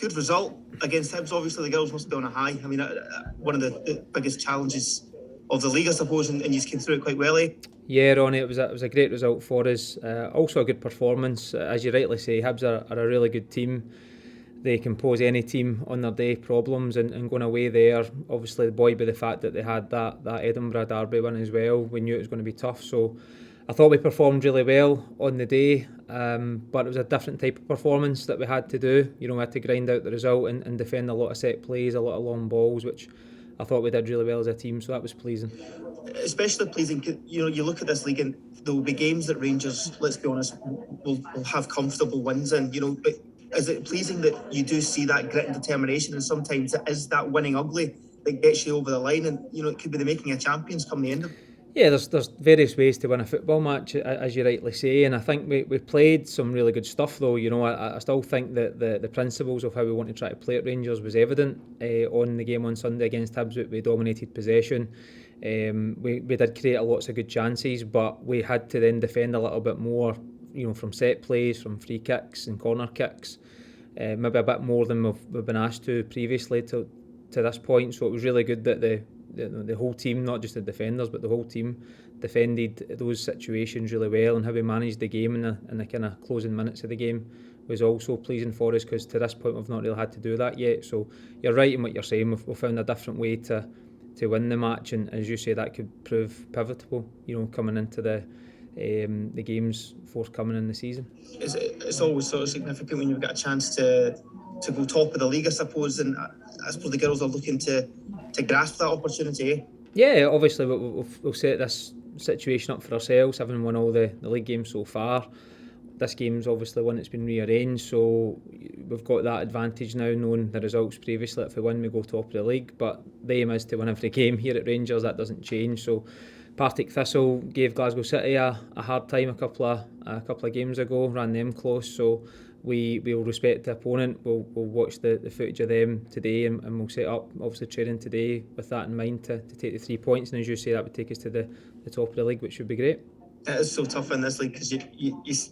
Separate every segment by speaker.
Speaker 1: good result against Hibs. Obviously, the girls must be on a high. I mean, one of the biggest challenges of the league, I suppose, and you came through it quite well, eh?
Speaker 2: Yeah, Ronnie, it was a great result for us. Also a good performance. As you rightly say, Hibs are a really good team. They can pose any team on their day problems, and going away there, obviously buoyed by the fact that they had that Edinburgh derby win as well. We knew it was going to be tough, so I thought we performed really well on the day, but it was a different type of performance that we had to do. We had to grind out the result and defend a lot of set plays, a lot of long balls, which I thought we did really well as a team, so that was pleasing.
Speaker 1: Especially pleasing, you look at this league and there will be games that Rangers, let's be honest, will have comfortable wins in, but is it pleasing that you do see that grit and determination, and sometimes it is that winning ugly that gets you over the line, and it could be the making of champions come the end of it?
Speaker 2: Yeah, there's various ways to win a football match, as you rightly say, and I think we played some really good stuff though. I still think that the principles of how we want to try to play at Rangers was evident on the game on Sunday against Hibs. We dominated possession. We did create lots of good chances, but we had to then defend a little bit more, from set plays, from free kicks and corner kicks, maybe a bit more than we've been asked to previously to this point. So it was really good that the whole team, not just the defenders, but the whole team defended those situations really well, and how we managed the game in the kind of closing minutes of the game was also pleasing for us, because to this point we've not really had to do that yet. So you're right in what you're saying. We've found a different way to win the match, and as you say, that could prove pivotal, coming into the games forthcoming in the season.
Speaker 1: It's always sort of significant when you've got a chance to go top of the league, I suppose, and I suppose the girls are looking to grasp that opportunity, eh?
Speaker 2: Yeah, obviously we'll set this situation up for ourselves, having won all the league games so far. This game's obviously one that's been rearranged, so we've got that advantage now, knowing the results previously. If we win, we go top of the league, but the aim is to win every game here at Rangers. That doesn't change. So Partick Thistle gave Glasgow City a hard time a couple of games ago, ran them close, so we will respect the opponent. We'll watch the footage of them today, and we'll set up obviously training today with that in mind to take the 3 points, and as you say, that would take us to the top of the league, which would be great.
Speaker 1: It is so tough in this league because you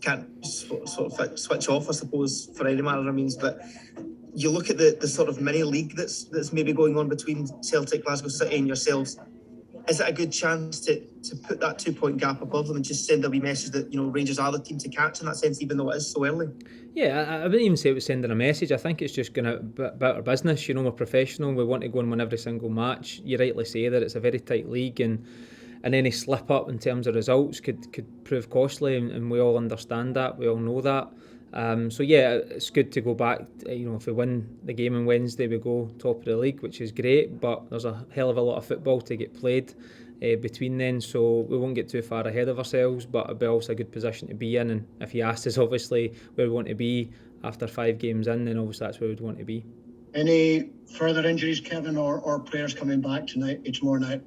Speaker 1: can't sort of switch off, I suppose, for any manner of means. But you look at the sort of mini league that's maybe going on between Celtic, Glasgow City, and yourselves. Is it a good chance to put that 2 point gap above them and just send a wee message that Rangers are the team to catch in that sense, even though it is so early?
Speaker 2: Yeah, I wouldn't even say it was sending a message. I think it's just going out about our business. We're professional. We want to go and win every single match. You rightly say that it's a very tight league, and any slip up in terms of results could prove costly, and we all understand that. We all know that. So yeah, it's good to go back. If we win the game on Wednesday, we go top of the league, which is great. But there's a hell of a lot of football to get played between then, so we won't get too far ahead of ourselves. But it'll be also a good position to be in. And if you asked us, obviously, where we want to be after 5 games in, then obviously that's where we'd want to be.
Speaker 3: Any further injuries, Kevin, or players coming back tomorrow night?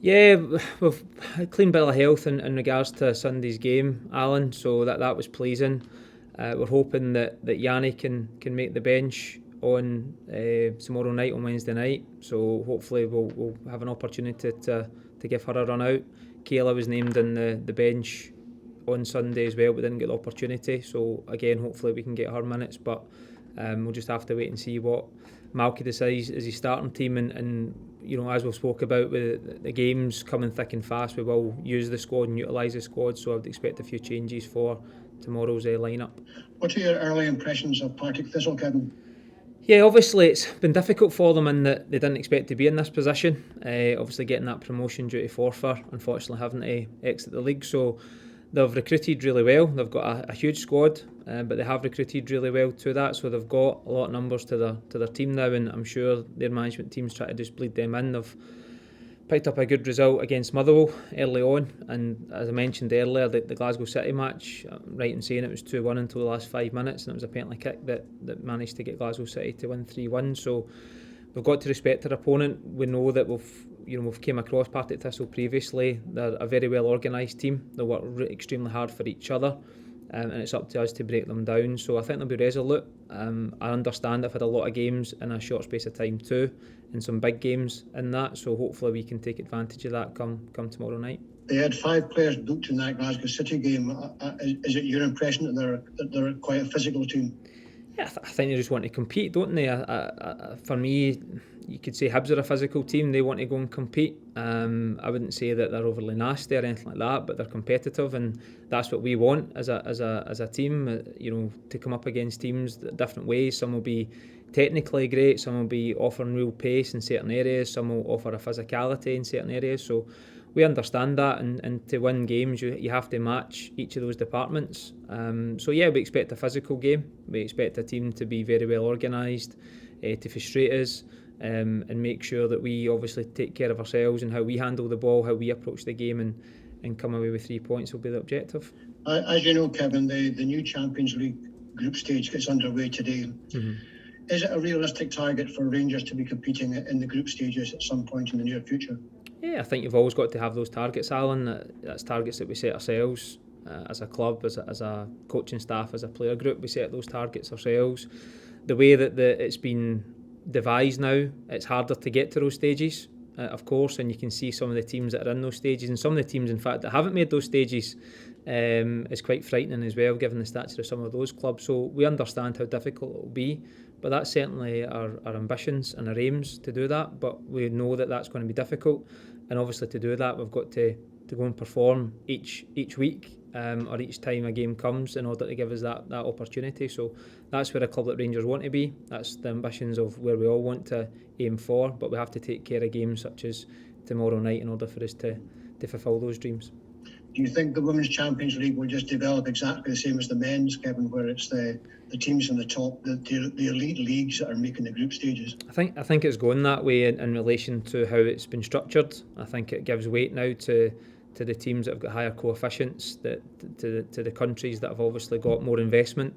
Speaker 2: Yeah, we've had a clean bill of health in regards to Sunday's game, Alan, so that was pleasing. We're hoping that Yanni can make the bench on tomorrow night, on Wednesday night, so hopefully we'll have an opportunity to give her a run out. Kayla was named in the bench on Sunday as well, but didn't get the opportunity, so again, hopefully we can get her minutes, but we'll just have to wait and see what Malky decides as his starting team, and as we've spoke about with the games coming thick and fast, we will use the squad and utilise the squad, so I would expect a few changes for tomorrow's lineup.
Speaker 3: What are your early impressions of Partick Thistle, Kevin?
Speaker 2: Yeah, obviously it's been difficult for them in that they didn't expect to be in this position. Obviously getting that promotion due to Forfar, unfortunately having to exit the league, so they've recruited really well. They've got a huge squad, but they have recruited really well to that, so they've got a lot of numbers to their team now, and I'm sure their management team's trying to just bleed them in. They've picked up a good result against Motherwell early on, and as I mentioned earlier, the Glasgow City match, I'm right in saying it was 2-1 until the last 5 minutes, and it was a penalty kick that managed to get Glasgow City to win 3-1, so we've got to respect our opponent. We know that we've came across Partick Thistle previously. They're a very well organised team. They work extremely hard for each other, and it's up to us to break them down. So I think they'll be resolute. I understand they've had a lot of games in a short space of time too, and some big games in that. So hopefully we can take advantage of that come tomorrow night.
Speaker 3: They had 5 players booked in that Glasgow City game. Is it your impression that they're quite a physical team?
Speaker 2: Yeah, I think they just want to compete, don't they? For me, you could say Hibs are a physical team. They want to go and compete. I wouldn't say that they're overly nasty or anything like that, but they're competitive, and that's what we want as a team. To come up against teams different ways. Some will be technically great. Some will be offering real pace in certain areas. Some will offer a physicality in certain areas. So we understand that, and to win games, you have to match each of those departments. We expect a physical game. We expect a team to be very well organised, to frustrate us, and make sure that we obviously take care of ourselves and how we handle the ball, how we approach the game, and come away with 3 points will be the objective.
Speaker 3: As you know, Kevin, the new Champions League group stage gets underway today.
Speaker 2: Mm-hmm.
Speaker 3: Is it a realistic target for Rangers to be competing in the group stages at some point in the near future?
Speaker 2: Yeah, I think you've always got to have those targets, Alan. That's targets that we set ourselves as a club, as a coaching staff, as a player group. We set those targets ourselves. The way that it's been devised now, it's harder to get to those stages, of course, and you can see some of the teams that are in those stages, and some of the teams, in fact, that haven't made those stages, is quite frightening as well, given the stature of some of those clubs. So we understand how difficult it will be, but that's certainly our ambitions and our aims to do that. But we know that that's going to be difficult, and obviously to do that, we've got to go and perform each week or each time a game comes in order to give us that opportunity. So that's where a club like Rangers want to be. That's the ambitions of where we all want to aim for, but we have to take care of games such as tomorrow night in order for us to fulfil those dreams.
Speaker 3: Do you think the Women's Champions League will just develop exactly the same as the men's, Kevin, where it's the teams in the top, the elite leagues that are making the group stages?
Speaker 2: I think it's going that way in relation to how it's been structured. I think it gives weight now to the teams that have got higher coefficients, to the countries that have obviously got more investment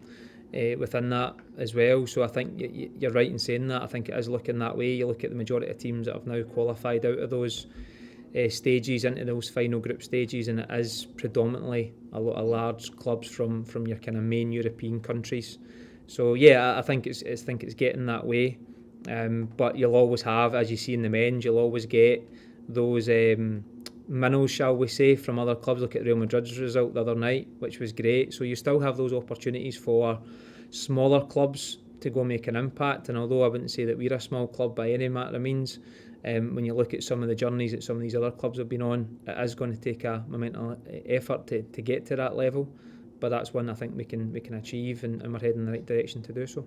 Speaker 2: within that as well. So I think you're right in saying that. I think it is looking that way. You look at the majority of teams that have now qualified out of those stages into those final group stages, and it is predominantly a lot of large clubs from your kind of main European countries. So yeah, I think it's getting that way. But you'll always have, as you see in the men's, you'll always get those minnows, shall we say, from other clubs. Look at Real Madrid's result the other night, which was great. So you still have those opportunities for smaller clubs to go make an impact. And although I wouldn't say that we're a small club by any matter of means, when you look at some of the journeys that some of these other clubs have been on, it is going to take a monumental effort to get to that level. But that's one I think we can achieve, and we're heading in the right direction to do so.